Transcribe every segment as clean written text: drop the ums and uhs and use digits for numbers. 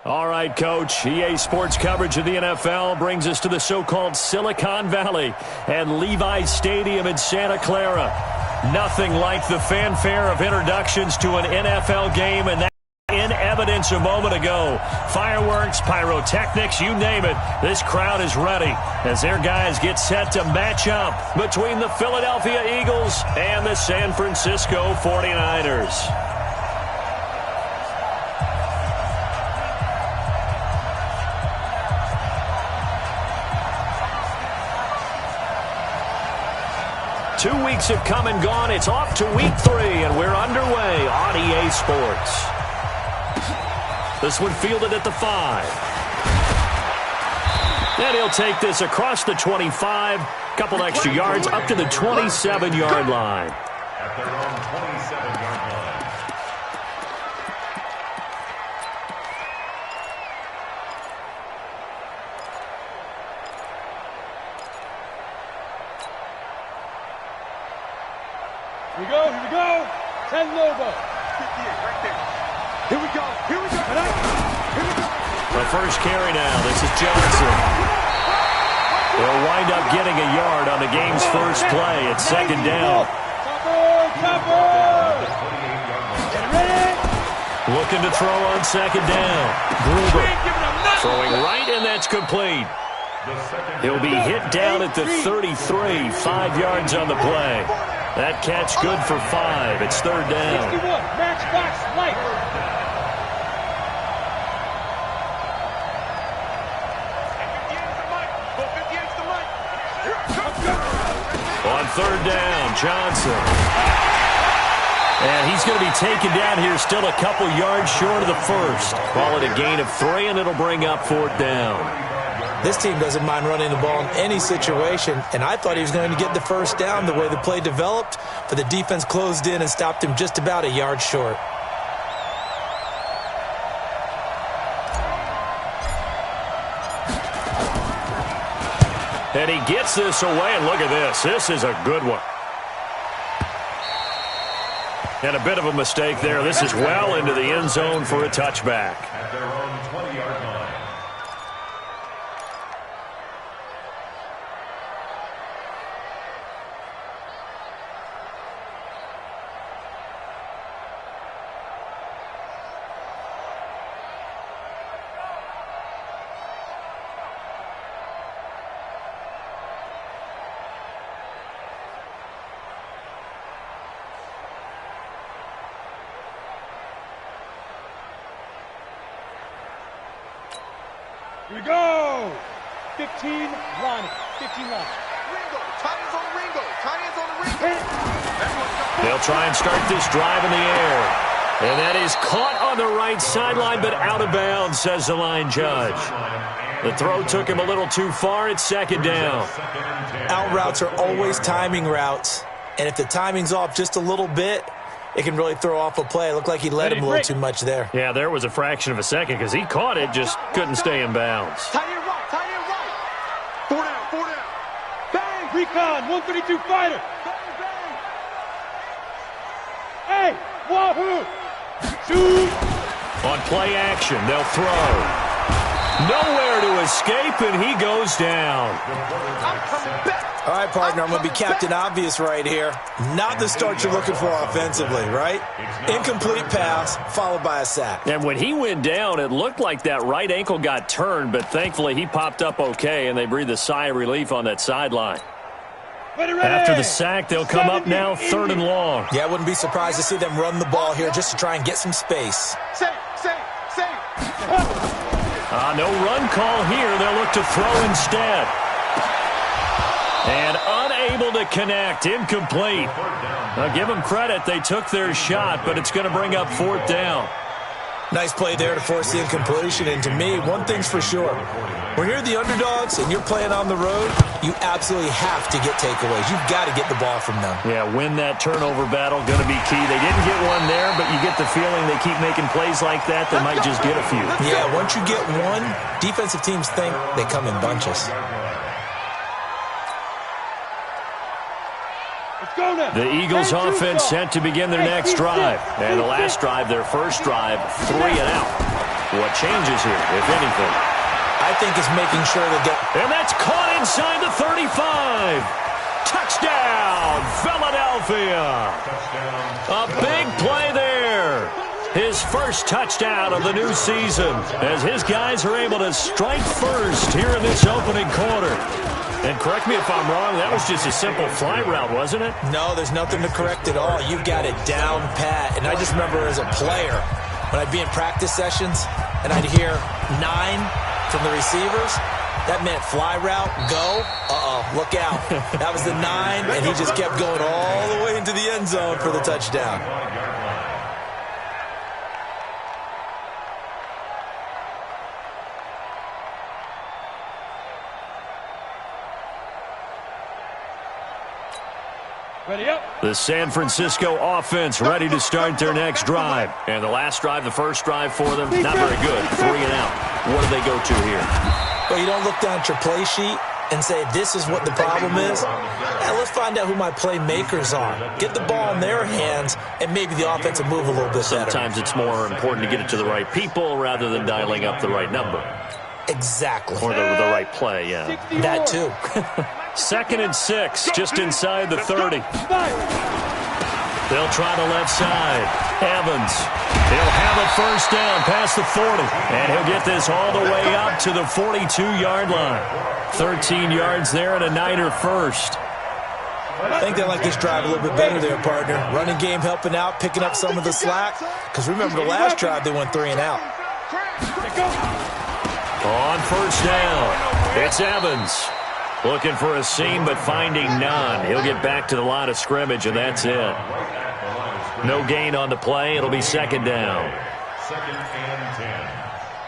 All right, Coach. EA Sports coverage of the NFL brings us to the so-called Silicon Valley and Levi's Stadium in Santa Clara. Nothing like the fanfare of introductions to an NFL game, and that in evidence a moment ago. Fireworks, pyrotechnics, you name it. This crowd is ready as their guys get set to match up between the Philadelphia Eagles and the San Francisco 49ers. Two weeks have come and gone. It's off to week 3, and we're underway on EA Sports. This one fielded at the 5. And he'll take this across the 25. Couple extra yards up to the 27-yard line. At their own 27-yard line. Here we go. 10 Lobo. 58 right there. Here we go. Here we go. The first carry now. This is Johnson. They'll wind up getting a yard on the game's first play. It's second down. Looking to throw on second down. Gruber throwing right, and that's complete. He'll be hit down at the 33, 5 yards on the play. That catch good for 5. It's third down. 61, matchbox light. On third down, Johnson. And he's going to be taken down here, still a couple yards short of the first. Call it a gain of 3, and it'll bring up fourth down. This team doesn't mind running the ball in any situation, and I thought he was going to get the first down the way the play developed, but the defense closed in and stopped him just about a yard short. And he gets this away, and look at this. This is a good one. And a bit of a mistake there. This is well into the end zone for a touchback. At their own 20-yard line. Here we go. 15 Lonnie. 15 Lonnie. Ringo. Tight ends on the Ringo. Tight ends on the Ringo. They'll try and start this drive in the air. And that is caught on the right sideline, but out of bounds, says the line judge. The throw took him a little too far. It's second down. Out routes are always timing routes, and if the timing's off just a little bit, it can really throw off a play. It looked like he led him a little too much there. Yeah, there was a fraction of a second because he caught it, just couldn't stay in bounds. Tight end right. Tight end right. 4 down. 4 down. Bang. Recon. 132 fighter. Bang, bang. Hey. Wahoo. Shoot. On play action, they'll throw. Nowhere to escape, and he goes down. I'm coming back. All right, partner, I'm going to be Captain Obvious right here. Not the start you're looking for offensively, right? Incomplete pass, followed by a sack. And when he went down, it looked like that right ankle got turned, but thankfully he popped up okay, and they breathed a sigh of relief on that sideline. After the sack, they'll come up now, third and long. Yeah, I wouldn't be surprised to see them run the ball here just to try and get some space. Safe. No run call here. They'll look to throw instead. And unable to connect. Incomplete. Now, give them credit. They took their shot, but it's going to bring up fourth down. Nice play there to force the incompletion. And to me, one thing's for sure. When you're the underdogs and you're playing on the road, you absolutely have to get takeaways. You've got to get the ball from them. Yeah, win that turnover battle, going to be key. They didn't get one there, but you get the feeling they keep making plays like that, they might just get a few. Yeah, once you get one, defensive teams think they come in bunches. The Eagles offense set to begin their next drive. And the last drive, their first drive, 3 and out. What changes here, if anything? I think it's making sure they get... And that's caught inside the 35. Touchdown, Philadelphia. A big play there. His first touchdown of the new season as his guys are able to strike first here in this opening quarter. And correct me if I'm wrong, that was just a simple fly route, wasn't it? No, there's nothing to correct at all. You've got it down pat. And I just remember as a player, when I'd be in practice sessions and I'd hear 9 from the receivers, that meant fly route, go, look out. That was the 9, and he just kept going all the way into the end zone for the touchdown. Ready up. The San Francisco offense ready to start their next drive. And the last drive, the first drive for them, not very good. 3 and out. What do they go to here? Well, you don't look down at your play sheet and say, this is what the problem is. Yeah, let's find out who my playmakers are. Get the ball in their hands, and maybe the offense will move a little bit better. Sometimes it's more important to get it to the right people rather than dialing up the right number. Exactly. Or the right play, yeah. That too. 2nd and 6, just inside the 30. They'll try the left side. Evans. He'll have a first down past the 40. And he'll get this all the way up to the 42-yard line. 13 yards there and a Niner first. I think they like this drive a little bit better there, partner. Running game helping out, picking up some of the slack. Because remember the last drive, they went 3 and out. On first down, it's Evans. Looking for a seam, but finding none. He'll get back to the line of scrimmage, and that's it. No gain on the play. It'll be 2nd down. 2nd and 10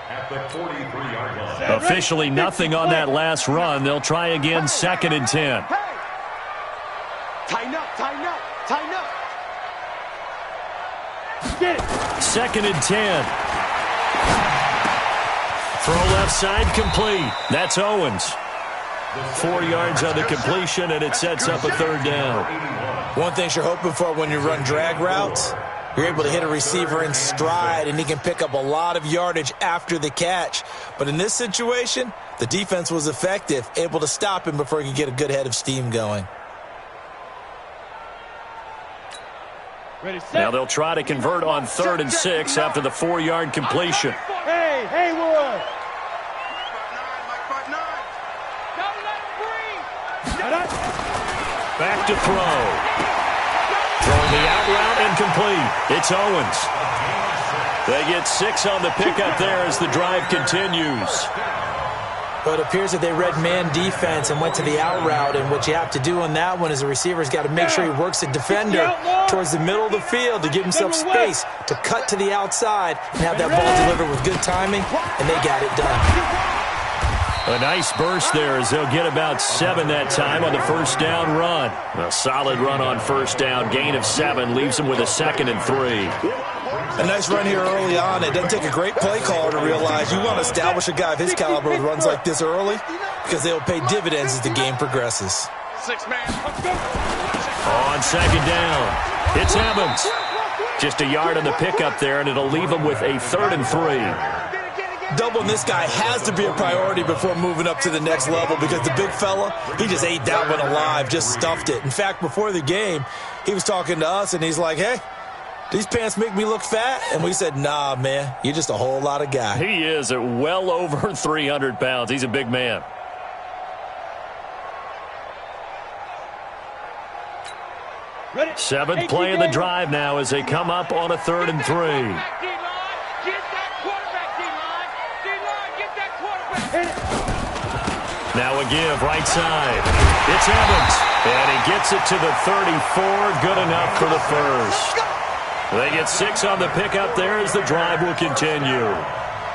at the 43-yard line. Officially nothing on that last run. They'll try again, 2nd and 10. Tighten up, tighten up, tighten up. Get it. 2nd and 10. Throw left side complete. That's Owens. 4 yards on the completion, and it sets up a 3rd down. One thing you're hoping for when you run drag routes, you're able to hit a receiver in stride, and he can pick up a lot of yardage after the catch. But in this situation, the defense was effective, able to stop him before he could get a good head of steam going. Ready, set. Now they'll try to convert on 3rd and 6 after the 4-yard completion. Hey, Haywood. Back to throw. Throwing the out route and complete. It's Owens. They get 6 on the pickup there as the drive continues. But it appears that they read man defense and went to the out route, and what you have to do on that one is the receiver's got to make sure he works the defender towards the middle of the field to give himself space to cut to the outside and have that ball delivered with good timing, and they got it done. A nice burst there as they'll get about 7 that time on the first down run. A solid run on first down. Gain of 7 leaves them with a 2nd and 3. A nice run here early on. It doesn't take a great play caller to realize you want to establish a guy of his caliber with runs like this early because they'll pay dividends as the game progresses. 6-man. On 2nd down, it's Evans. Just a yard on the pickup there, and it'll leave them with a 3rd and 3. Doubling this guy has to be a priority before moving up to the next level because the big fella, he just ate that one alive, just stuffed it. In fact, before the game, he was talking to us, and he's like, hey, these pants make me look fat? And we said, nah, man, you're just a whole lot of guy. He is at well over 300 pounds. He's a big man. Ready. 7th play of the drive now as they come up on a 3rd and 3. Now a give, right side. It's Evans. And he gets it to the 34. Good enough for the first. They get 6 on the pickup there as the drive will continue.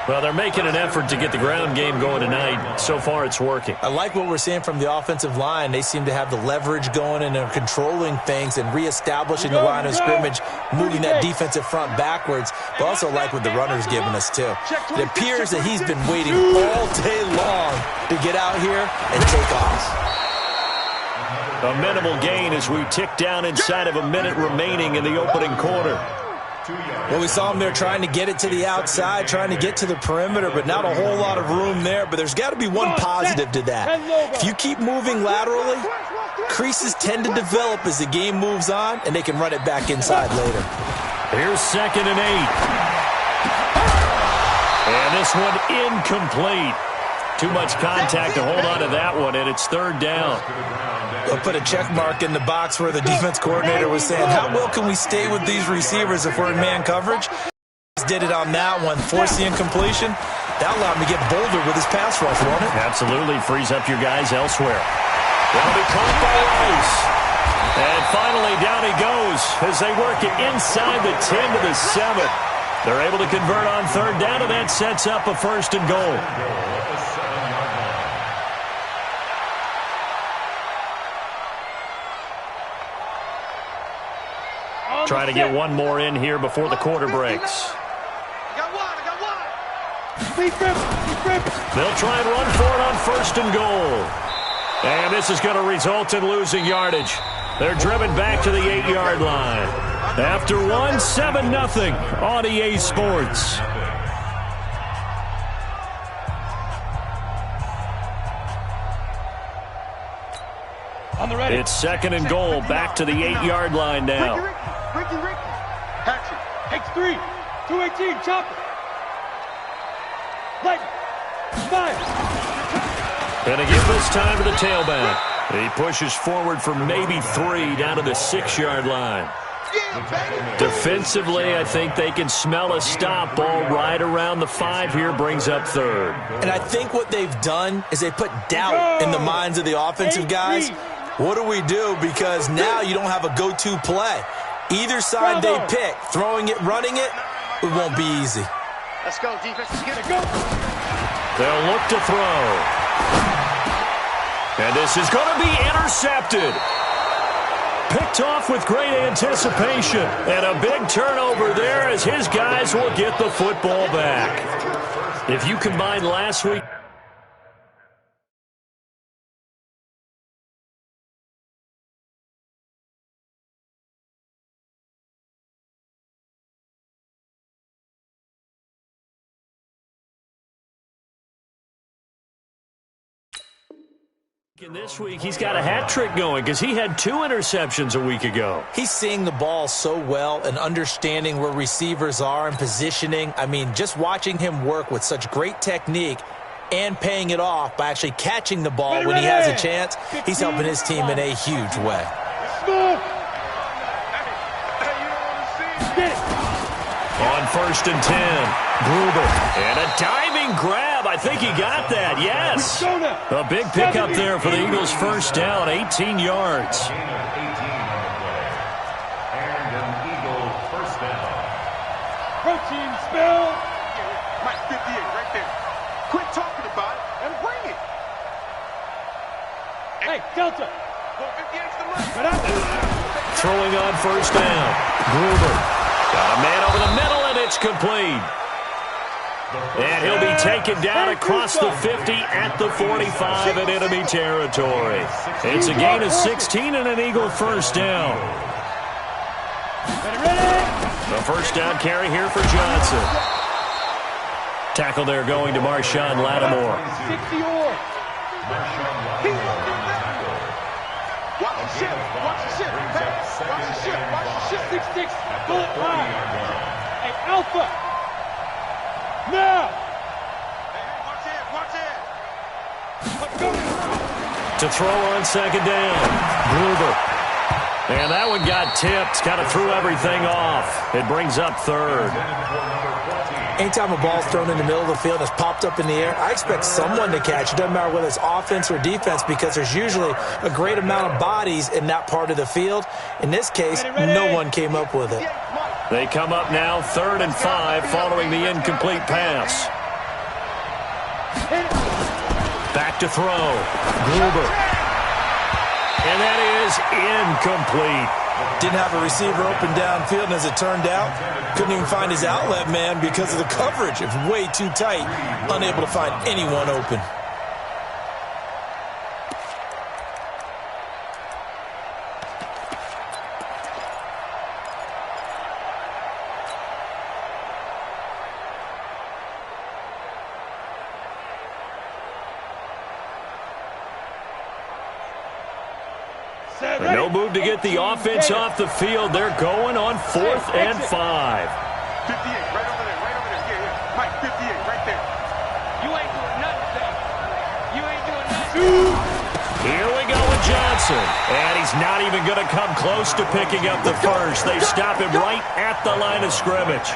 Well, they're making an effort to get the ground game going tonight. So far, it's working. I like what we're seeing from the offensive line. They seem to have the leverage going and are controlling things and reestablishing the line of scrimmage, moving that defensive front backwards. But also like what the runner's giving us, too. It appears that he's been waiting all day long to get out here and take off. A minimal gain as we tick down inside of a minute remaining in the opening quarter. Well, we saw him there trying to get it to the outside, trying to get to the perimeter, but not a whole lot of room there. But there's got to be one positive to that. If you keep moving laterally, creases tend to develop as the game moves on, and they can run it back inside later. Here's 2nd and 8. And this one incomplete. Too much contact to hold on to that one, and it's 3rd down. They'll put a check mark in the box where the defense coordinator was saying, how well can we stay with these receivers if we're in man coverage? Did it on that one, force the incompletion. That allowed him to get bolder with his pass rush, won't it? Absolutely, frees up your guys elsewhere. That'll be caught by Rice. And finally, down he goes as they work it inside the 10 to the 7. They're able to convert on 3rd down, and that sets up a 1st and goal. Trying to get one more in here before the quarter breaks. They'll try and run for it on 1st and goal. And this is going to result in losing yardage. They're driven back to the 8-yard line. After one, 7-0 on EA Sports. On the ready. It's 2nd and goal, back to the 8-yard line now. Ricky. Action. Takes 3. 218. Chopper. Light. 5. And they give this time to the tailback. He pushes forward for maybe 3 down to the 6-yard line. Defensively, I think they can smell a stop ball right around the 5 here, brings up 3rd. And I think what they've done is they put doubt in the minds of the offensive guys. What do we do? Because now you don't have a go-to play. Either side they pick, throwing it, running it, it won't be easy. Let's go, defense. Let's get it. Go. They'll look to throw. And this is going to be intercepted. Picked off with great anticipation. And a big turnover there as his guys will get the football back. If you combine last week... And this week, he's got a hat trick going because he had 2 interceptions a week ago. He's seeing the ball so well and understanding where receivers are and positioning. I mean, just watching him work with such great technique and paying it off by actually catching the ball when he has a chance, he's helping his team in a huge way. On 1st and 10, Gruber. And a diving grab. I think he got that, yes. A big pickup there for the Eagles' 1st down, 18 yards. And an Eagle 1st down. Protein spell. Mike 58 right there. Quit talking about it and bring it. Hey, Delta. Go 58's the money. Throwing on 1st down. Gruber. Got a man over the middle, and it's complete. And he'll be taken down across the 50 at the 45 in enemy territory. It's a gain of 16 and an Eagle 1st down. The 1st down carry here for Johnson. Tackle there going to Marshawn Lattimore. 60 or. Watch the ship. Watch the ship. Watch the ship. Watch the ship. 6-6. Bullet 5. Hey, Alpha. Now. Watch it. Watch it. Go. To throw on 2nd down. Gruber. And that one got tipped. Kind of threw everything off. It brings up 3rd. Anytime a ball's thrown in the middle of the field and it's popped up in the air, I expect someone to catch it. Doesn't matter whether it's offense or defense because there's usually a great amount of bodies in that part of the field. In this case, no one came up with it. They come up now 3rd and 5 following the incomplete pass. Back to throw. Gruber. And that is incomplete. Didn't have a receiver open downfield, and as it turned out, couldn't even find his outlet man because of the coverage. It was way too tight, unable to find anyone open. No move to get the offense off the field. They're going on 4th and 5. 58, right over there, right over there. Yeah. Mike, 58, right there. You ain't doing nothing, Sam. You ain't doing nothing. Here we go with Johnson. And he's not even going to come close to picking up the first. They stop him right at the line of scrimmage.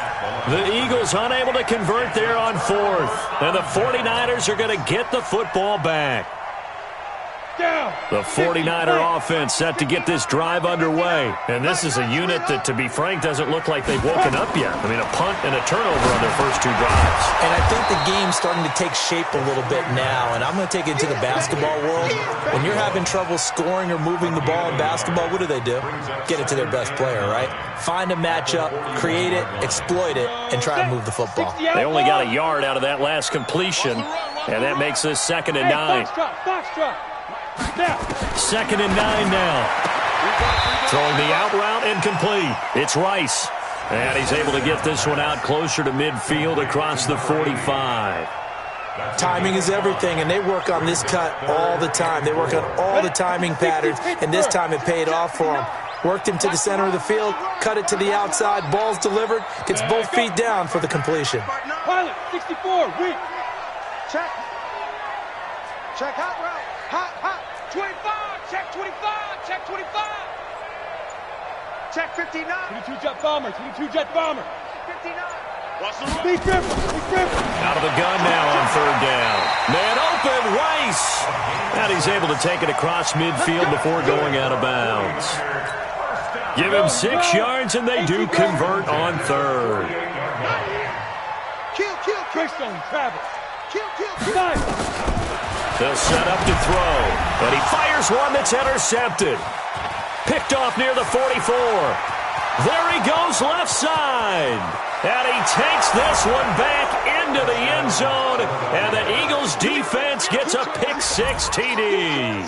The Eagles unable to convert there on 4th. And the 49ers are going to get the football back. The 49er offense set to get this drive underway. And this is a unit that, to be frank, doesn't look like they've woken up yet. I mean, a punt and a turnover on their first 2 drives. And I think the game's starting to take shape a little bit now. And I'm going to take it to the basketball world. When you're having trouble scoring or moving the ball in basketball, what do? Get it to their best player, right? Find a matchup, create it, exploit it, and try to move the football. They only got a yard out of that last completion, and that makes this 2nd and 9. Second and 9 now. Throwing the out route incomplete. It's Rice. And he's able to get this one out closer to midfield across the 45. Timing is everything, and they work on this cut all the time. They work on all the timing patterns, and this time it paid off for them. Worked him to the center of the field, cut it to the outside, ball's delivered, gets both feet down for the completion. Pilot, 64, weak. Check. Check hot route. Hot. 25, check 25, check 25. Check 59. 22 jet bomber, 22 jet bomber. 59. Big grip. Out of the gun now on 3rd down. Man open, Rice. And he's able to take it across midfield before going out of bounds. Give him 6 yards, and they do convert on 3rd. Kill. Greystone, Travis. Kill. Nice. They'll set up to throw, but he fires one that's intercepted. Picked off near the 44. There he goes left side. And he takes this one back into the end zone, and the Eagles defense gets a pick-6 TD.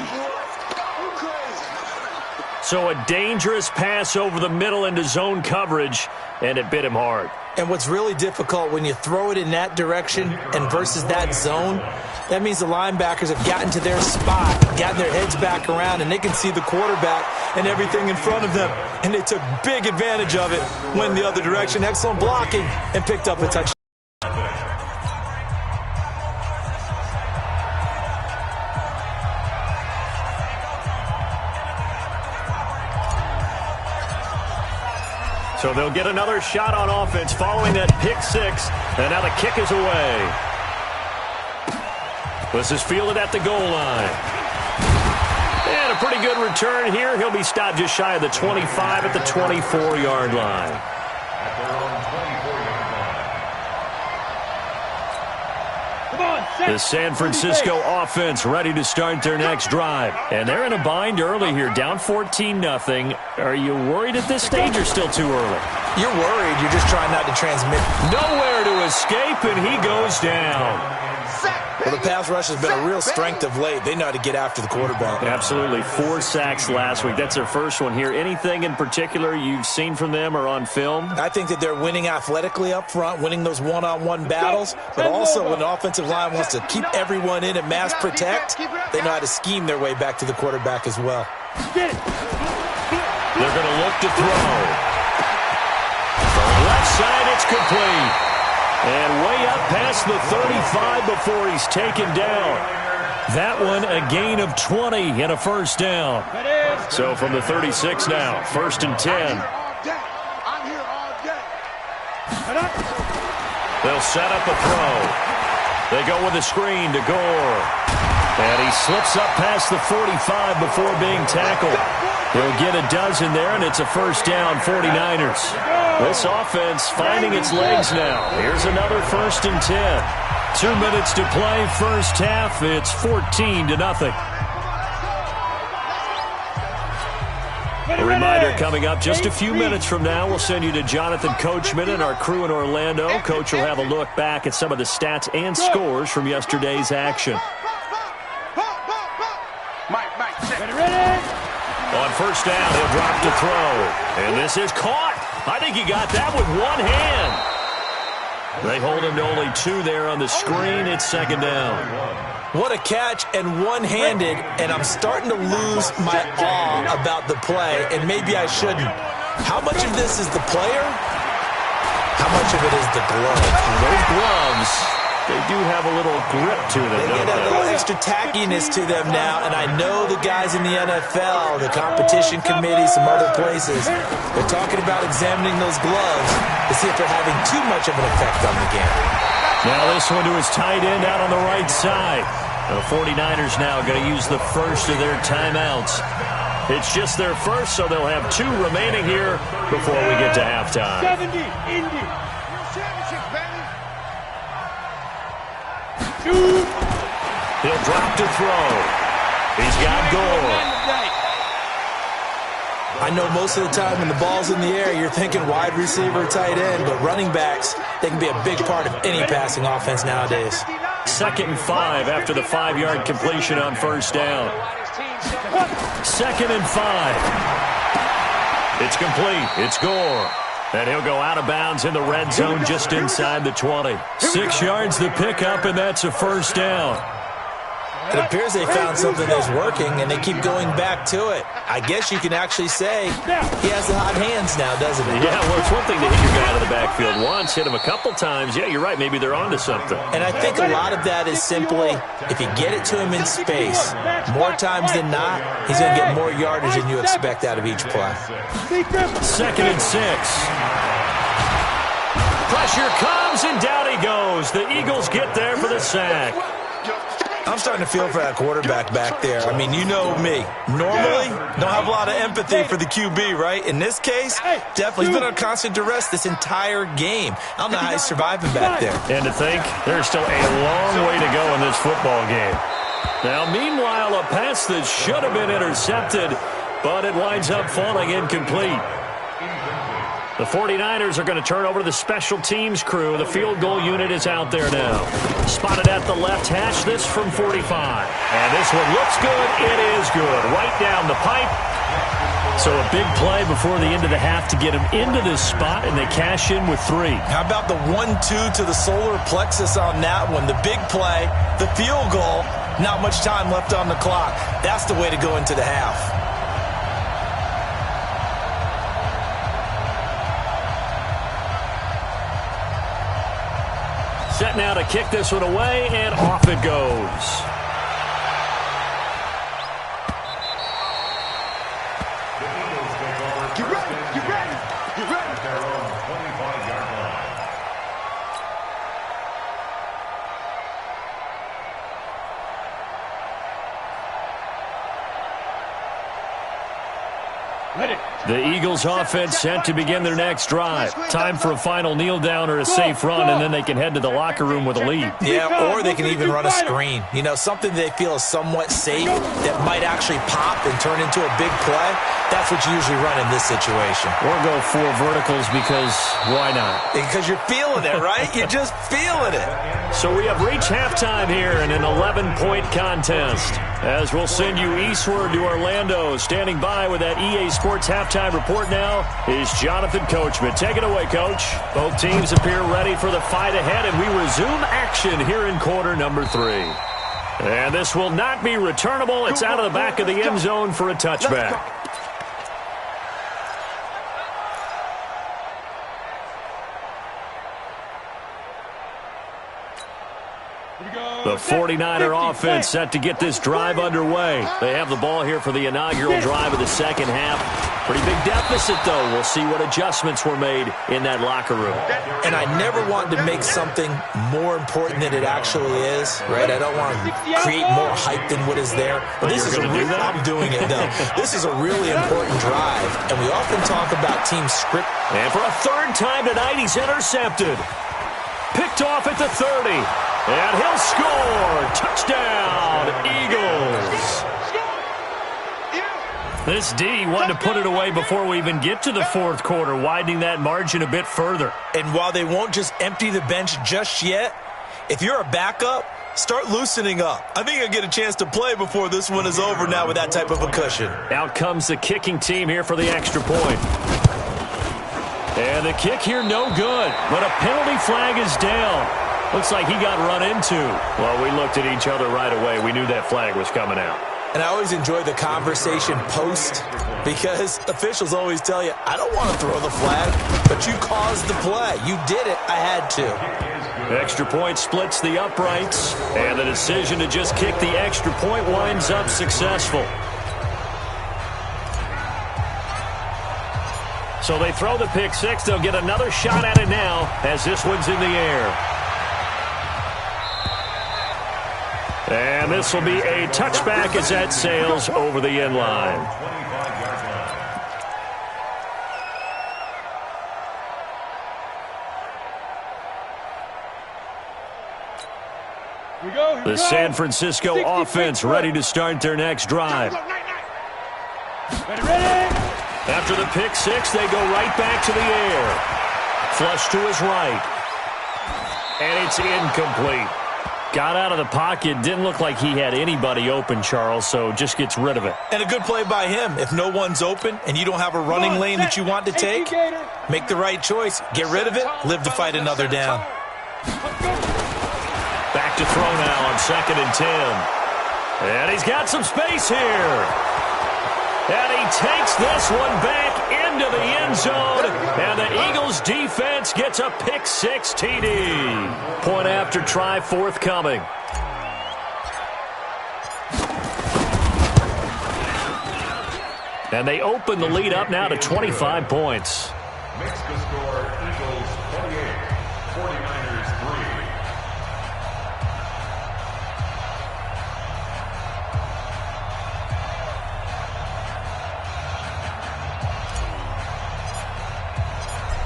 So a dangerous pass over the middle into zone coverage, and it bit him hard. And what's really difficult when you throw it in that direction and versus that zone, that means the linebackers have gotten to their spot, gotten their heads back around, and they can see the quarterback and everything in front of them. And they took big advantage of it, went the other direction, excellent blocking, and picked up a touchdown. So they'll get another shot on offense following that pick-6, and now the kick is away. This is fielded at the goal line. And a pretty good return here. He'll be stopped just shy of the 25 at the 24-yard line. The San Francisco offense ready to start their next drive. And they're in a bind early here, down 14-0. Are you worried at this stage or still too early? You're worried. You're just trying not to transmit. Nowhere to escape, and he goes down. Well, the pass rush has been a real strength of late. They know how to get after the quarterback. Absolutely. 4 sacks last week. That's their first one here. Anything in particular you've seen from them or on film? I think that they're winning athletically up front, winning those one-on-one battels, but also when the offensive line wants to keep everyone in and mass protect, they know how to scheme their way back to the quarterback as well. They're going to look to throw. From the left side, it's complete. And way up past the 35 before he's taken down. That one a gain of 20 and a first down. So from the 36 now, 1st and 10. I'm here all day. They'll set up a throw. They go with a screen to Gore. And he slips up past the 45 before being tackled. He'll get a dozen there, and it's a first down, 49ers. This offense finding its legs now. Here's another 1st and 10. 2 minutes to play, first half. It's 14-0. A reminder coming up just a few minutes from now. We'll send you to Jonathan Coachman and our crew in Orlando. Coach will have a look back at some of the stats and scores from yesterday's action. Mike, check. Ready? On first down, he'll drop to throw. And this is caught. I think he got that with one hand. They hold him to only 2 there on the screen. It's 2nd down. What a catch, and one-handed, and I'm starting to lose my awe about the play, and maybe I shouldn't. How much of this is the player? How much of it is the glove? Those gloves, they do have a little grip to them, They don't get a they? little extra tackiness to them now, and I know the guys in the NFL, the competition committee, some other places, they're talking about examining those gloves to see if they're having too much of an effect on the game. Now this one to his tight end out on the right side. The 49ers now going to use the first of their timeouts. It's just their first, so they'll have 2 remaining here before we get to halftime. 70, Indy. He'll drop to throw. He's got Gore. I know most of the time when the ball's in the air, you're thinking wide receiver, tight end, but running backs, they can be a big part of any passing offense nowadays. 2nd and 5 after the 5-yard completion on first down. 2nd and 5. It's complete. It's Gore. And he'll go out of bounds in the red zone just inside the 20. 6 yards the pickup, and that's a first down. It appears they found something that's working, and they keep going back to it. I guess you can actually say he has the hot hands now, doesn't he? Yeah, well, it's one thing to hit your guy out of the backfield once, hit him a couple times. Yeah, you're right. Maybe they're onto something. And I think a lot of that is simply if you get it to him in space, more times than not, he's going to get more yardage than you expect out of each play. 2nd and 6. Pressure comes, and down he goes. The Eagles get there for the sack. I'm starting to feel for that quarterback back there. I mean, you know me. Normally, don't have a lot of empathy for the QB, right? In this case, definitely. He's been on constant duress this entire game. I don't know how he's surviving back there. And to think, there's still a long way to go in this football game. Now, meanwhile, a pass that should have been intercepted, but it winds up falling incomplete. The 49ers are going to turn over to the special teams crew. The field goal unit is out there now. Spotted at the left hash, this from 45. And this one looks good. It is good. Right down the pipe. So a big play before the end of the half to get him into this spot, and they cash in with 3. How about the 1-2 to the solar plexus on that one? The big play, the field goal, not much time left on the clock. That's the way to go into the half. Set now to kick this one away, and off it goes. Get ready, get ready, get ready. Their own 25-yard line. The Eagles offense set to begin their next drive. Time for a final kneel down or a safe run, and then they can head to the locker room with a lead. Yeah, or they can even run a screen. You know, something they feel is somewhat safe that might actually pop and turn into a big play. That's what you usually run in this situation. Or go 4 verticals because why not? Because you're feeling it, right? You're just feeling it. So we have reached halftime here in an 11-point contest. As we'll send you eastward to Orlando. Standing by with that EA Sports halftime report now is Jonathan Coachman. Take it away, Coach. Both teams appear ready for the fight ahead, and we resume action here in quarter number 3. And this will not be returnable. It's out of the back of the end zone for a touchback. The 49er offense set to get this drive underway. They have the ball here for the inaugural drive of the second half. Pretty big deficit, though. We'll see what adjustments were made in that locker room. And I never wanted to make something more important than it actually is, right? I don't want to create more hype than what is there. But this is I'm doing it, though. This is a really important drive, and we often talk about team script. And for a 3rd time tonight, he's intercepted. Picked off at the 30. And he'll score. Touchdown, Eagles. This D wanted to put it away before we even get to the 4th quarter, widening that margin a bit further. And while they won't just empty the bench just yet, if you're a backup, start loosening up. I think you'll get a chance to play before this one is over now with that type of a cushion. Out comes the kicking team here for the extra point. And the kick here no good, but a penalty flag is down. Looks like he got run into. Well, we looked at each other right away. We knew that flag was coming out. And I always enjoy the conversation post because officials always tell you, I don't want to throw the flag, but you caused the play. You did it. I had to. Extra point splits the uprights, and the decision to just kick the extra point winds up successful. So they throw the pick six. They'll get another shot at it now as this one's in the air. And this will be a touchback as that sails over the end line. The San Francisco offense ready to start their next drive. Ready. After the pick six, they go right back to the air. Flush to his right. And it's incomplete. Got out of the pocket. Didn't look like he had anybody open, Charles, so just gets rid of it. And a good play by him. If no one's open and you don't have a running lane that you want to take, make the right choice. Get rid of it. Live to fight another down. Back to throw now on 2nd and 10. And he's got some space here. And he takes this one back into the end zone. And the Eagles defense gets a pick six TD. Point after try forthcoming. And they open the lead up now to 25 points. Makes the score Eagles 28, 49ers 3.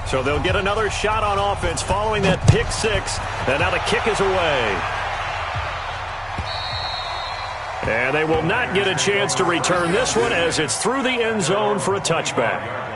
So they'll get another shot on offense following that pick six. And now the kick is away. And they will not get a chance to return this one as it's through the end zone for a touchback.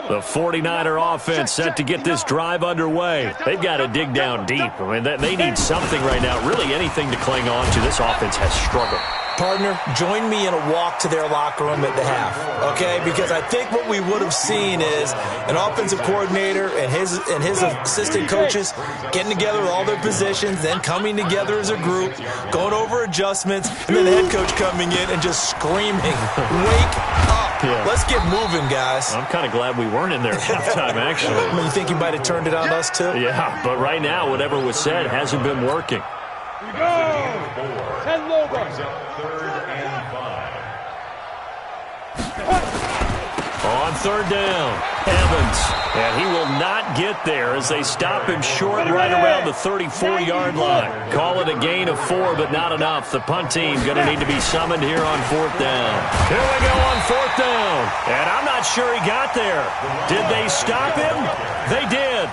The 49er offense set to get this drive underway. They've got to dig down deep. I mean, they need something right now, really anything to cling on to. This offense has struggled. Partner, join me in a walk to their locker room at the half, okay? Because I think what we would have seen is an offensive coordinator and his assistant coaches getting together with all their positions, then coming together as a group, going over adjustments, and then the head coach coming in and just screaming, wake up. Yeah. Let's get moving, guys. I'm kind of glad we weren't in there at halftime, actually. I mean, you think you might have turned it on us, too? Yeah, but right now, whatever was said hasn't been working. Here we go. 10 low Brings up 3rd and 5. On 3rd down, Evans. And he will not get there as they stop him short right around the 34-yard line. Call it a gain of 4, but not enough. The punt team going to need to be summoned here on 4th down. Here we go on 4th down. And I'm not sure he got there. Did they stop him? They did.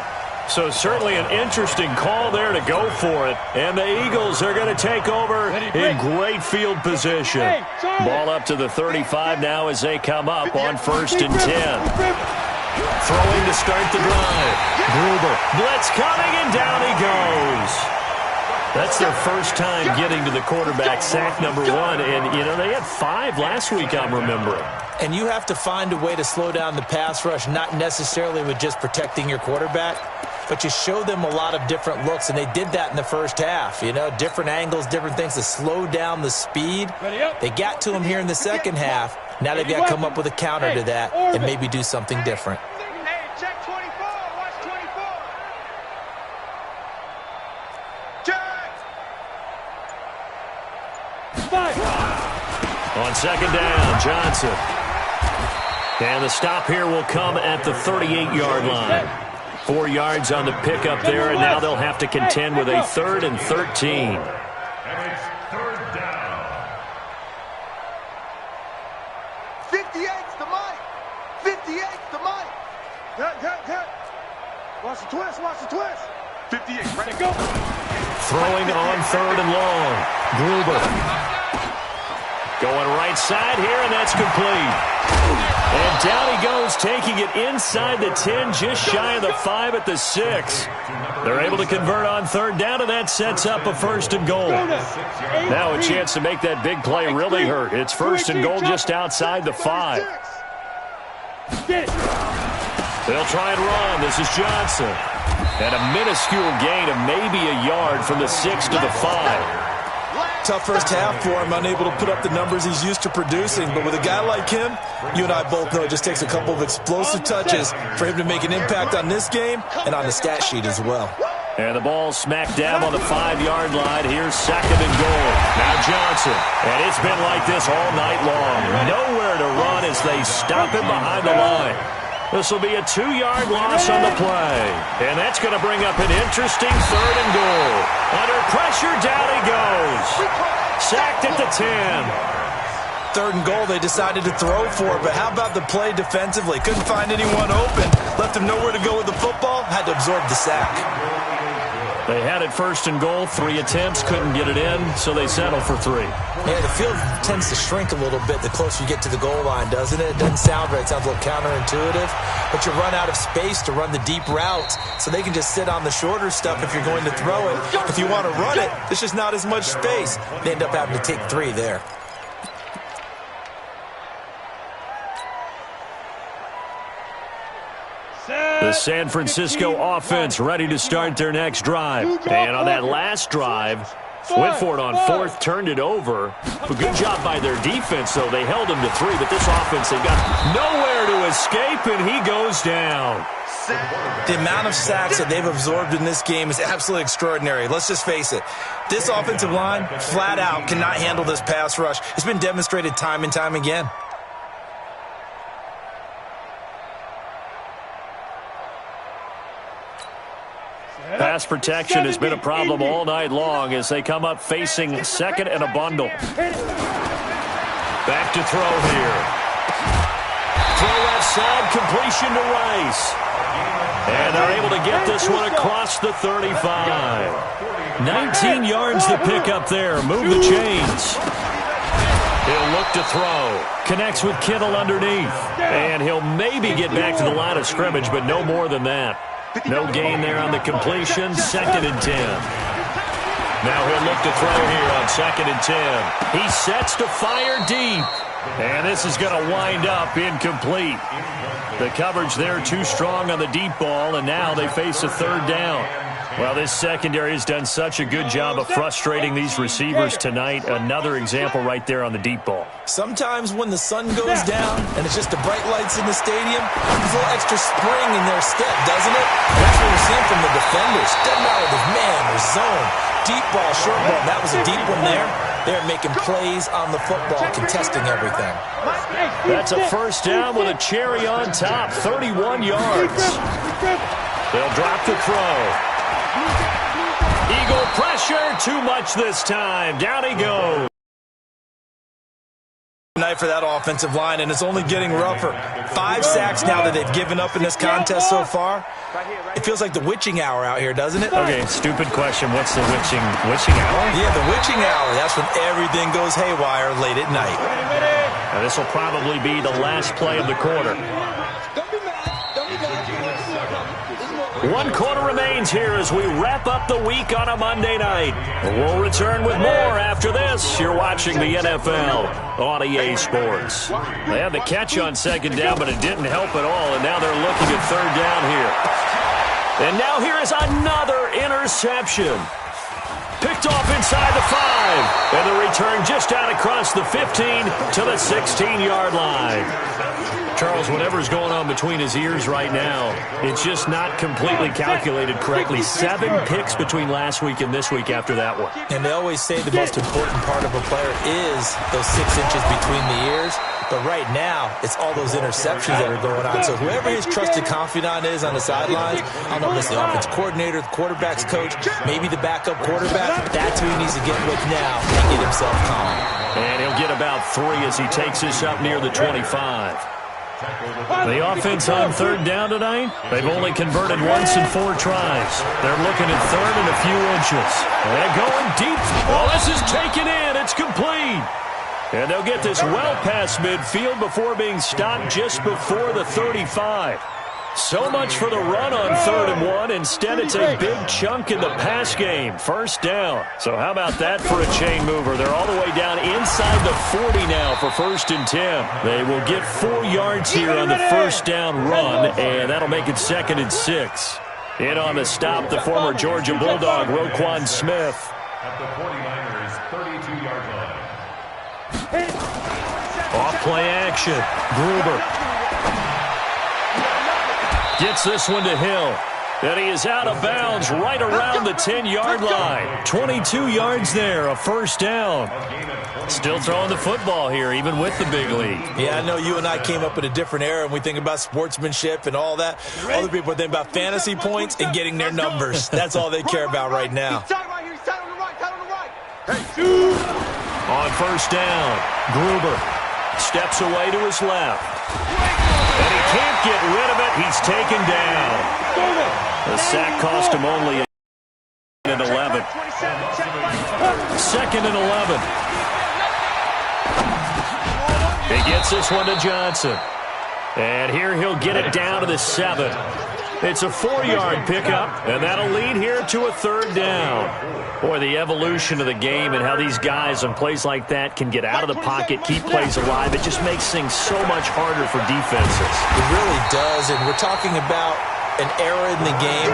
So certainly an interesting call there to go for it. And the Eagles are going to take over in great field position. Ball up to the 35 now as they come up on 1st and 10. Throwing to start the drive. Gruber. Blitz coming, and down he goes. That's their first time getting to the quarterback, sack number 1. And, you know, they had 5 last week, I'm remembering. And you have to find a way to slow down the pass rush, not necessarily with just protecting your quarterback, but you show them a lot of different looks, and they did that in the first half. You know, different angles, different things to slow down the speed. They got to him here in the second half. Now they've got to come up with a counter to that and maybe do something different. Hey, check 24. Watch 24. Check. On 2nd down, Johnson. And the stop here will come at the 38-yard line. 4 yards on the pickup there, and now they'll have to contend with a 3rd and 13. And it's 3rd down. 58's the mic. 58's the mic. Cut. Watch the twist. Watch the twist. 58. Ready to go. Throwing on 3rd and long. Gruber. Going right side here, and that's complete. And down he goes, taking it inside the 10, just shy of the 5 at the 6. They're able to convert on third down, and that sets up a 1st and goal. Now a chance to make that big play really hurt. It's 1st and goal just outside the 5. They'll try and run. This is Johnson. And a minuscule gain of maybe a yard from the 6 to the 5. Tough first half for him, unable to put up the numbers he's used to producing. But with a guy like him, you and I both know it just takes a couple of explosive touches for him to make an impact on this game and on the stat sheet as well. And the ball smack dab on the 5-yard line. Here's 2nd and goal. Now Johnson. And it's been like this all night long. Nowhere to run as they stop him behind the line. This will be a 2-yard loss on the play. And that's going to bring up an interesting 3rd and goal. Under pressure, down he goes. Sacked at the 10. 3rd and goal, they decided to throw for it, but how about the play defensively? Couldn't find anyone open. Left him nowhere to go with the football. Had to absorb the sack. They had it 1st and goal, 3 attempts, couldn't get it in, so they settle for 3. Yeah, the field tends to shrink a little bit the closer you get to the goal line, doesn't it? It doesn't sound right. It sounds a little counterintuitive. But you run out of space to run the deep routes, so they can just sit on the shorter stuff if you're going to throw it. If you want to run it, there's just not as much space. They end up having to take 3 there. The San Francisco offense ready to start their next drive. And on that last drive, went for it on 4th, turned it over. A good job by their defense, though. They held him to 3, but this offense, they've got nowhere to escape, and he goes down. The amount of sacks that they've absorbed in this game is absolutely extraordinary. Let's just face it. This offensive line, flat out, cannot handle this pass rush. It's been demonstrated time and time again. Pass protection has been a problem all night long as they come up facing 2nd and a bundle. Back to throw here. Throw left side, completion to Rice. And they're able to get this one across the 35. 19 yards to pick up there. Move the chains. He'll look to throw. Connects with Kittle underneath. And he'll maybe get back to the line of scrimmage, but no more than that. No gain there on the completion. 2nd and 10. Now he'll look to throw here on 2nd and 10. He sets to fire deep. And this is going to wind up incomplete. The coverage there too strong on the deep ball, and now they face a 3rd down. Well, this secondary has done such a good job of frustrating these receivers tonight. Another example right there on the deep ball. Sometimes when the sun goes down and it's just the bright lights in the stadium, there's a little extra spring in their step, doesn't it? And that's what we're seeing from the defenders. Doesn't matter if it's man or zone. Deep ball, short ball. That was a deep one there. They're making plays on the football, contesting everything. That's a 1st down with a cherry on top. 31 yards. They'll drop the throw. Eagle pressure, too much this time. Down he goes. Night for that offensive line, and it's only getting rougher. 5 sacks now that they've given up in this contest so far. It feels like the witching hour out here, doesn't it? Okay, stupid question. What's the witching hour? Yeah, the witching hour. That's when everything goes haywire late at night. Now, this will probably be the last play of the quarter. 1 quarter remains here as we wrap up the week on a Monday night. We'll return with more after this. You're watching the NFL on EA Sports. They had the catch on 2nd down, but it didn't help at all, and now they're looking at 3rd down here. And now here is another interception. Picked off inside the 5, and the return just out across the 15 to the 16-yard line. Charles, whatever's going on between his ears right now, it's just not completely calculated correctly. 7 picks between last week and this week after that one. And they always say the most important part of a player is those 6 inches between the ears. But right now, it's all those interceptions that are going on. So whoever his trusted confidant is on the sidelines, I don't know if it's the offense coordinator, the quarterback's coach, maybe the backup quarterback, that's who he needs to get with now and get himself calm. And he'll get about 3 as he takes this up near the 25. The offense on 3rd down tonight, they've only converted once in 4 tries. They're looking at 3rd and a few inches. They're going deep. Oh, this is taken in. It's complete. And they'll get this well past midfield before being stopped just before the 35. So much for the run on 3rd and 1. Instead, it's a big chunk in the pass game. First down. So how about that for a chain mover? They're all the way down inside the 40 now for 1st and 10. They will get 4 yards here on the first down run, and that'll make it 2nd and 6. In on the stop, the former Georgia Bulldog, Roquan Smith. At the 49ers' 32-yard line. Off play action. Gruber gets this one to Hill. And he is out of bounds right around the 10-yard line. 22 yards there, a first down. Still throwing the football here, even with the big lead. Yeah, I know you and I came up in a different era, and we think about sportsmanship and all that. Other people think about fantasy points and getting their numbers. That's all they care about right now. On first down, Gruber steps away to his left. And he can't get rid of it. He's taken down. The sack cost him only an 11. 2nd and 11. He gets this one to Johnson. And here he'll get it down to the 7. It's a 4-yard pickup, and that'll lead here to a 3rd down. Boy, the evolution of the game and how these guys on plays like that can get out of the pocket, keep plays alive, it just makes things so much harder for defenses. It really does, and we're talking about an era in the game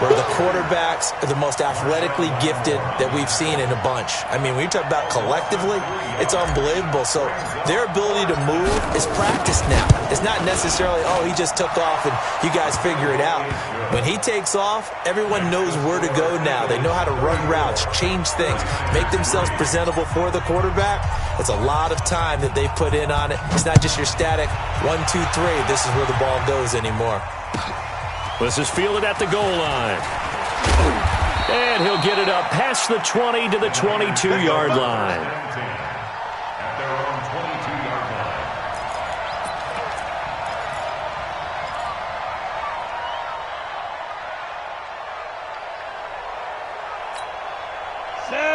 where the quarterbacks are the most athletically gifted that we've seen in a bunch. I mean, when you talk about collectively, it's unbelievable. So their ability to move is practiced now. It's not necessarily, oh, he just took off and you guys figure it out. When he takes off, everyone knows where to go now. They know how to run routes, change things, make themselves presentable for the quarterback. It's a lot of time that they put in on it. It's not just your static 1, 2, 3. This is where the ball goes anymore. This is fielded at the goal line. And he'll get it up past the 20 to the 22-yard line. At their own 22-yard line.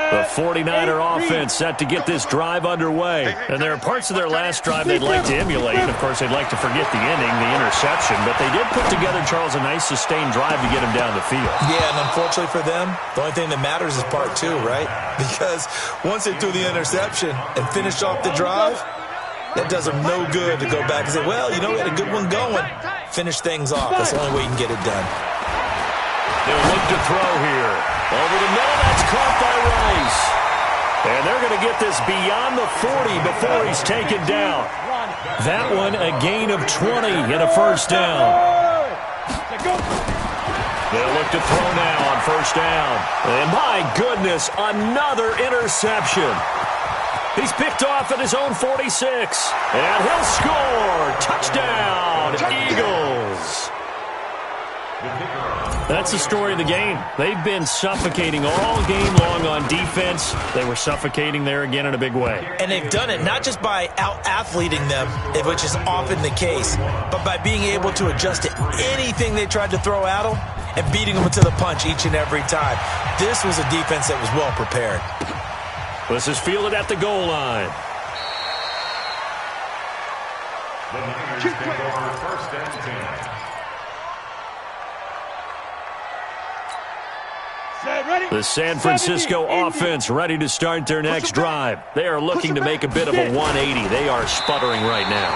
The 49er offense set to get this drive underway. And there are parts of their last drive they'd like to emulate. Of course, they'd like to forget the ending, the interception. But they did put together, Charles, a nice sustained drive to get him down the field. Yeah, and unfortunately for them, the only thing that matters is part 2, right? Because once they threw the interception and finished off the drive, that does them no good to go back and say, well, you know, we had a good one going. Finish things off. That's the only way you can get it done. They'll look to throw here. Over the middle, that's caught by Rice. And they're going to get this beyond the 40 before he's taken down. That one a gain of 20 and a first down. They'll look to throw now on first down. And my goodness, another interception. He's picked off at his own 46. And he'll score. Touchdown, Eagles. That's the story of the game. They've been suffocating all game long on defense. They were suffocating there again in a big way. And they've done it not just by out-athleting them, which is often the case, but by being able to adjust to anything they tried to throw at them and beating them to the punch each and every time. This was a defense that was well prepared. This is fielded at the goal line. The Niners take over 1st and 10. The San Francisco offense ready to start their next drive. They are looking to make a bit of a 180. They are sputtering right now.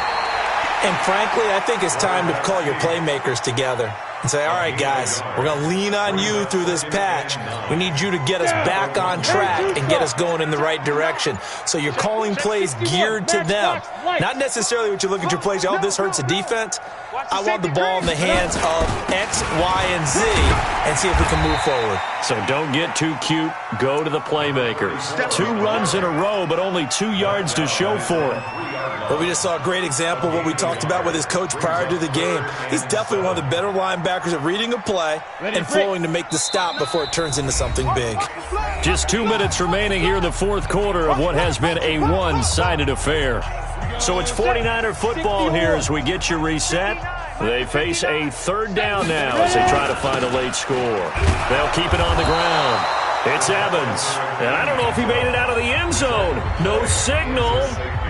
And frankly, I think it's time to call your playmakers together and say, all right, guys, we're going to lean on you through this patch. We need you to get us back on track and get us going in the right direction. So you're calling plays geared to them. Not necessarily what you look at your plays, oh, this hurts the defense. I want the ball in the hands of X, Y, and Z and see if we can move forward. So don't get too cute. Go to the playmakers. 2 runs in a row, but only 2 yards to show for it. But we just saw a great example of what we talked about with his coach prior to the game. He's definitely one of the better linebackers at reading a play and flowing to make the stop before it turns into something big. Just 2 minutes remaining here in the fourth quarter of what has been a one-sided affair. So it's 49er football here as we get you reset. They face a 3rd down now as they try to find a late score. They'll keep it on the ground. It's Evans, and I don't know if he made it out of the end zone. No signal.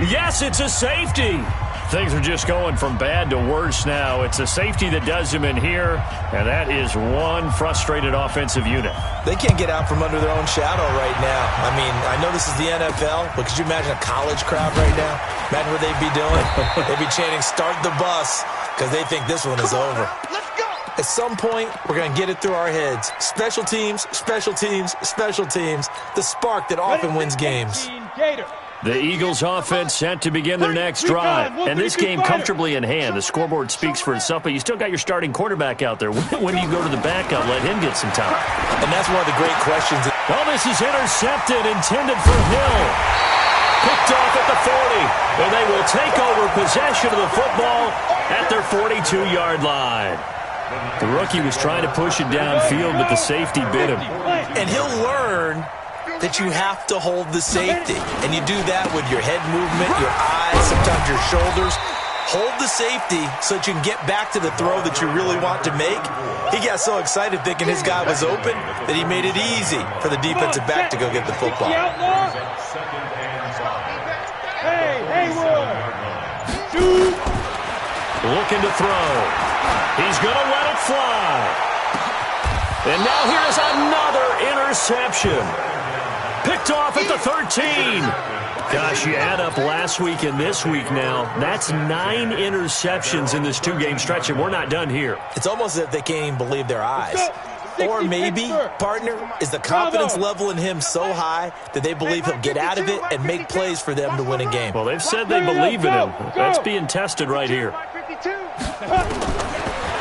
Yes, it's a safety. Things are just going from bad to worse now. It's a safety that does him in here, and that is one frustrated offensive unit. They can't get out from under their own shadow right now. I mean, I know this is the NFL, but could you imagine a college crowd right now? Imagine what they'd be doing. They'd be chanting, "Start the bus," because they think this one is over. At some point, we're going to get it through our heads. Special teams, special teams, special teams. The spark that often wins games. The Eagles offense set to begin their next drive. And this game comfortably in hand. The scoreboard speaks for itself, but you still got your starting quarterback out there. When do you go to the backup, let him get some time? And that's one of the great questions. Oh, this is intercepted, intended for Hill. Picked off at the 40. And they will take over possession of the football at their 42-yard line. The rookie was trying to push it downfield, but the safety bit him. And he'll learn that you have to hold the safety. And you do that with your head movement, your eyes, sometimes your shoulders. Hold the safety so that you can get back to the throw that you really want to make. He got so excited thinking his guy was open that he made it easy for the defensive back to go get the football. Hey, Haywood! Shoot! Looking to throw. He's going to let it fly. And now here's another interception. Picked off at the 13. Gosh, you add up last week and this week now. That's 9 interceptions in this 2-game stretch, and we're not done here. It's almost as if they can't even believe their eyes. Or maybe, partner, is the confidence level in him so high that they believe he'll get out of it and make plays for them to win a game. Well, they've said they believe in him. That's being tested right here.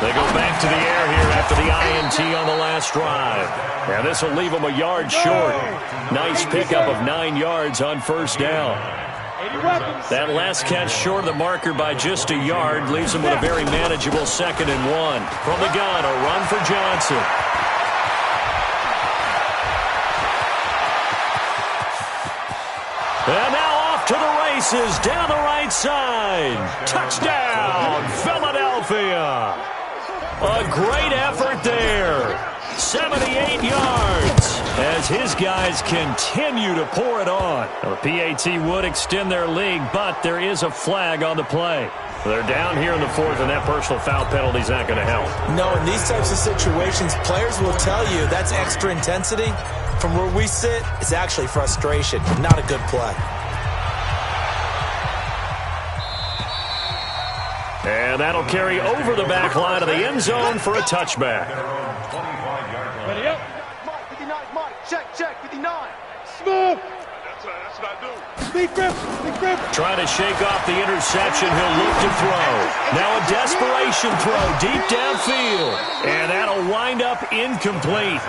They go back to the air here after the INT on the last drive. And this will leave them a yard short. Nice pickup of 9 yards on first down. That last catch short of the marker by just a yard leaves them with a very manageable 2nd and 1. From the gun, a run for Johnson. And now off to the races down the right side. Touchdown, Philadelphia. A great effort there. 78 yards as his guys continue to pour it on. Now, the PAT would extend their lead, but there is a flag on the play. They're down here in the 4th, and that personal foul penalty is not going to help. No, in these types of situations, players will tell you that's extra intensity. From where we sit, it's actually frustration, not a good play. And that'll carry over the back line of the end zone for a touchback. Ready up. Mike, 59, Mike. Check, 59. Smooth. That's what I do. Big grip. Trying to shake off the interception. He'll look to throw. Now a desperation throw deep downfield. And that'll wind up incomplete.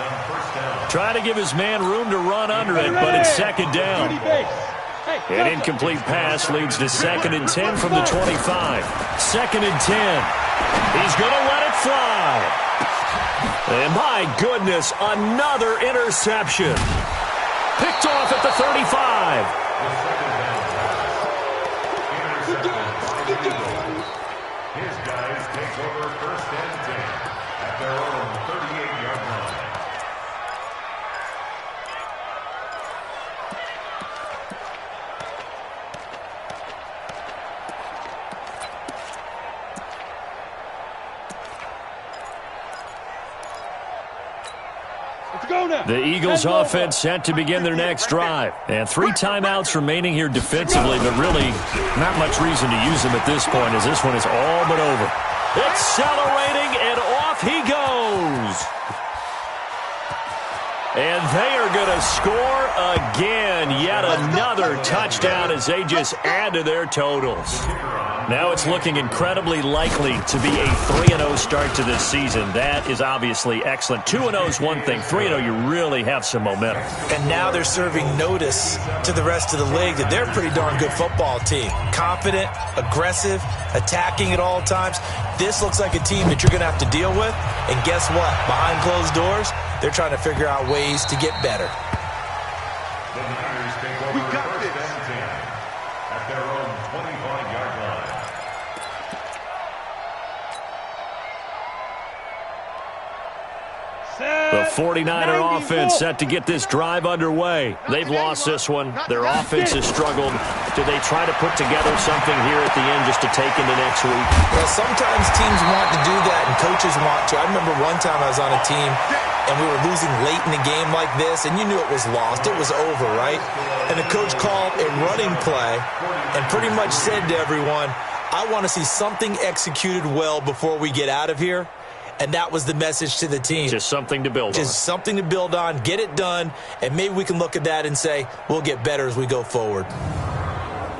Trying to give his man room to run under it, but it's 2nd down. An incomplete pass leads to 2nd and 10 from the 25. 2nd and 10. He's going to let it fly. And my goodness, another interception. Picked off at the 35. His guys take over 1st and 10 at their own 38-yard line. The Eagles offense set to begin their next drive. And 3 timeouts remaining here defensively, but really not much reason to use them at this point as this one is all but over. Accelerating, and off he goes. And they are going to score again. Yet another touchdown as they just add to their totals. Now it's looking incredibly likely to be a 3-0 start to this season. That is obviously excellent. 2-0 is one thing. 3-0, you really have some momentum. And now they're serving notice to the rest of the league that they're a pretty darn good football team. Confident, aggressive, attacking at all times. This looks like a team that you're going to have to deal with. And guess what? Behind closed doors, they're trying to figure out ways to get better. The Niners take over 1st and 10 at their own 25-yard line. The 49er offense set to get this drive underway. They've lost this one. Their offense has struggled. Do they try to put together something here at the end just to take into next week? Yeah, sometimes teams want to do that and coaches want to. I remember one time I was on a team and we were losing late in the game like this, and you knew it was lost. It was over, right? And the coach called a running play and pretty much said to everyone, I want to see something executed well before we get out of here. And that was the message to the team. Just something to build on. Just something to build on, get it done, and maybe we can look at that and say, we'll get better as we go forward.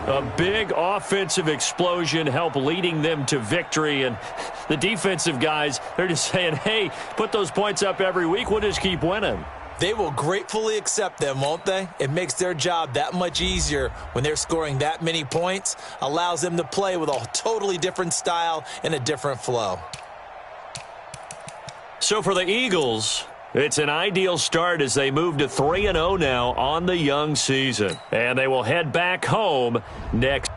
A big offensive explosion helped leading them to victory. And the defensive guys, they're just saying, hey, put those points up every week. We'll just keep winning. They will gratefully accept them, won't they? It makes their job that much easier when they're scoring that many points. Allows them to play with a totally different style and a different flow. So for the Eagles, it's an ideal start as they move to 3-0 now on the young season. And they will head back home next.